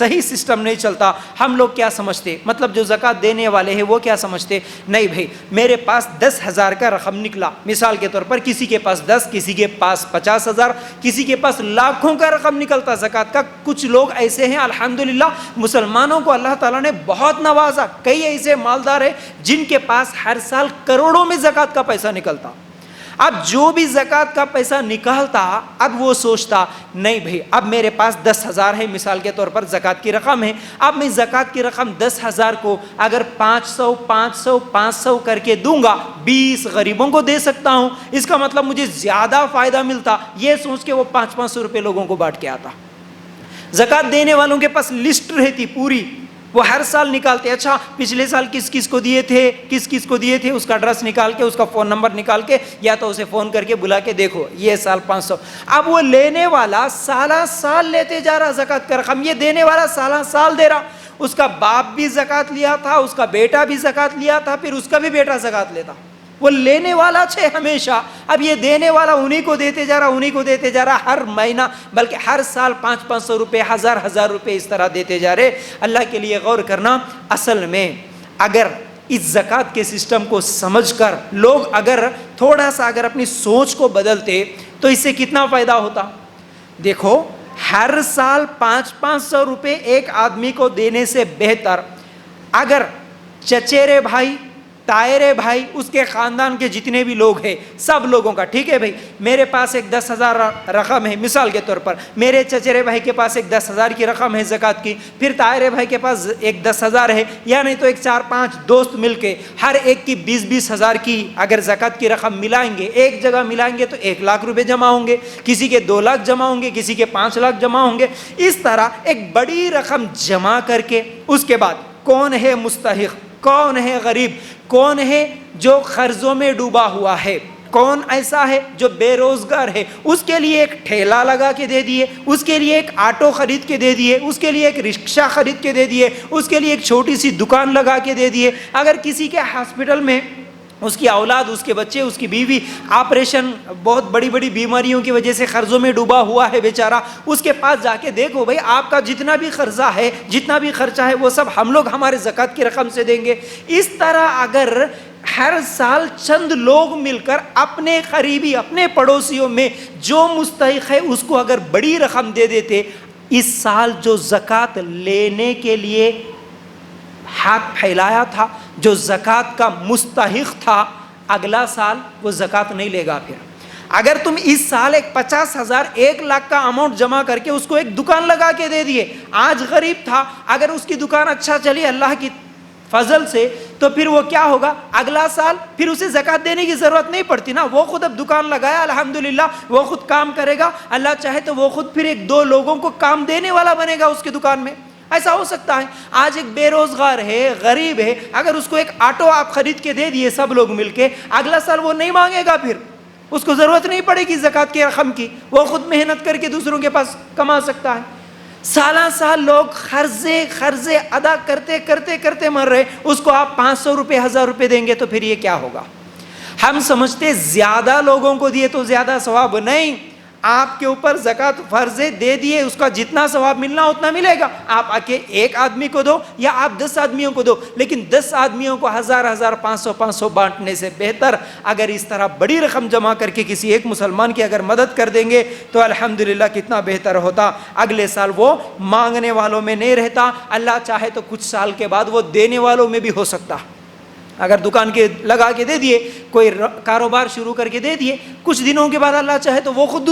صحیح سسٹم نہیں چلتا. ہم لوگ کیا سمجھتے, مطلب جو زکوٰۃ دینے والے ہیں وہ کیا سمجھتے, نہیں بھائی میرے پاس 10,000 کا رقم نکلا, مثال کے طور پر کسی کے پاس 10, کسی کے پاس 50,000, کسی کے پاس لاکھوں کا رقم نکلتا زکوٰۃ کا. کچھ لوگ ایسے ہیں الحمدللہ مسلمانوں کو اللہ تعالیٰ نے بہت نوازا, کئی ایسے مالدار ہیں جن کے پاس ہر سال کروڑوں میں زکوٰۃ کا پیسہ نکلتا. اب جو بھی زکوٰۃ کا پیسہ نکالتا, اب وہ سوچتا نہیں بھائی اب میرے پاس 10,000 ہے, مثال کے طور پر زکوٰۃ کی رقم ہے, اب میں زکوٰۃ کی رقم 10,000 کو اگر 500 کر کے دوں گا 20 غریبوں کو دے سکتا ہوں, اس کا مطلب مجھے زیادہ فائدہ ملتا. یہ سوچ کے وہ 500 روپے لوگوں کو بانٹ کے آتا. زکوٰۃ دینے والوں کے پاس لسٹ رہتی پوری, وہ ہر سال نکالتے, اچھا پچھلے سال کس کس کو دیے تھے, کس کس کو دیے تھے, اس کا ایڈریس نکال کے, اس کا فون نمبر نکال کے, یا تو اسے فون کر کے بلا کے دیکھو یہ سال 500. اب وہ لینے والا سالہ سال لیتے جا رہا زکوٰۃ کا رقم, یہ دینے والا سالہ سال دے رہا. اس کا باپ بھی زکوٰۃ لیا تھا, اس کا بیٹا بھی زکوٰۃ لیا تھا, پھر اس کا بھی بیٹا زکوٰۃ لیتا. وہ لینے والا چھے ہمیشہ, اب یہ دینے والا انہی کو دیتے جا رہا, انہی کو دیتے جا رہا, ہر مہینہ بلکہ ہر سال 500 روپے, 1000 روپے اس طرح دیتے جا رہے. اللہ کے لیے غور کرنا, اصل میں اگر اس زکوٰۃ کے سسٹم کو سمجھ کر لوگ اگر تھوڑا سا اگر اپنی سوچ کو بدلتے تو اس سے کتنا فائدہ ہوتا. دیکھو ہر سال 500 روپے ایک آدمی کو دینے سے بہتر اگر چچیرے بھائی, تائرے بھائی, اس کے خاندان کے جتنے بھی لوگ ہیں سب لوگوں کا, ٹھیک ہے بھائی میرے پاس ایک 10,000 رقم ہے, مثال کے طور پر میرے چچیرے بھائی کے پاس ایک 10,000 کی رقم ہے زکوٰۃ کی, پھر تائرے بھائی کے پاس ایک 10,000 ہے, یا نہیں تو ایک 4-5 دوست مل کے ہر ایک کی 20,000 کی اگر زکوٰۃ کی رقم ملائیں گے, ایک جگہ ملائیں گے تو 1 لاکھ روپے جمع ہوں گے, کسی کے 2 لاکھ جمع ہوں گے, کسی کے 5 لاکھ جمع ہوں گے. اس طرح ایک بڑی رقم جمع کر کے اس کے بعد کون ہے مستحق, کون ہے غریب, کون ہے جو قرضوں میں ڈوبا ہوا ہے, کون ایسا ہے جو بے روزگار ہے, اس کے لیے ایک ٹھیلا لگا کے دے دیے, اس کے لیے ایک آٹو خرید کے دے دیے, اس کے لیے ایک رکشہ خرید کے دے دیے, اس کے لیے ایک چھوٹی سی دکان لگا کے دے دیے. اگر کسی کے ہاسپٹل میں اس کی اولاد, اس کے بچے, اس کی بیوی آپریشن بہت بڑی بڑی بیماریوں کی وجہ سے قرضوں میں ڈوبا ہوا ہے بیچارہ, اس کے پاس جا کے دیکھو بھائی آپ کا جتنا بھی قرضہ ہے, جتنا بھی خرچہ ہے وہ سب ہم لوگ ہمارے زکوٰۃ کی رقم سے دیں گے. اس طرح اگر ہر سال چند لوگ مل کر اپنے قریبی, اپنے پڑوسیوں میں جو مستحق ہے اس کو اگر بڑی رقم دے دیتے, اس سال جو زکوٰۃ لینے کے لیے ہاتھ پھیلایا تھا, جو زکوٰۃ کا مستحق تھا, اگلا سال وہ زکوٰۃ نہیں لے گا. پھر اگر تم اس سال ایک 50,000 1 لاکھ کا اماؤنٹ جمع کر کے اس کو ایک دکان لگا کے دے دیے, آج غریب تھا, اگر اس کی دکان اچھا چلی اللہ کی فضل سے تو پھر وہ کیا ہوگا, اگلا سال پھر اسے زکوٰۃ دینے کی ضرورت نہیں پڑتی نا, وہ خود اب دکان لگایا الحمدللہ, وہ خود کام کرے گا, اللہ چاہے تو وہ خود پھر 1-2 لوگوں کو کام دینے والا بنے گا اس کی دکان میں. ایسا ہو سکتا ہے. آج ایک بے روزگار ہے, غریب ہے, اگر اس کو ایک آٹو آپ خرید کے دے دیے سب لوگ مل کے, اگلا سال وہ نہیں مانگے گا, پھر اس کو ضرورت نہیں پڑے گی زکوٰۃ کی رقم کی, وہ خود محنت کر کے دوسروں کے پاس کما سکتا ہے. سالہ سال لوگ قرضے ادا کرتے مر رہے, اس کو آپ 500 روپے 1000 روپے دیں گے تو پھر یہ کیا ہوگا. ہم سمجھتے زیادہ لوگوں کو دیے تو زیادہ ثواب, نہیں, آپ کے اوپر زکوٰۃ فرض ہے, دے دیے, اس کا جتنا ثواب ملنا اتنا ملے گا. آپ ایک آدمی کو دو یا آپ 10 آدمیوں کو دو, لیکن 10 آدمیوں کو 1000 500 بانٹنے سے بہتر اگر اس طرح بڑی رقم جمع کر کے کسی ایک مسلمان کی اگر مدد کر دیں گے تو الحمدللہ کتنا بہتر ہوتا. اگلے سال وہ مانگنے والوں میں نہیں رہتا, اللہ چاہے تو کچھ سال کے بعد وہ دینے والوں میں بھی ہو سکتا. اگر دکان کے لگا کے دے دیے, کوئی کاروبار شروع کر کے دے دیے, کچھ دنوں کے بعد اللہ چاہے تو وہ خود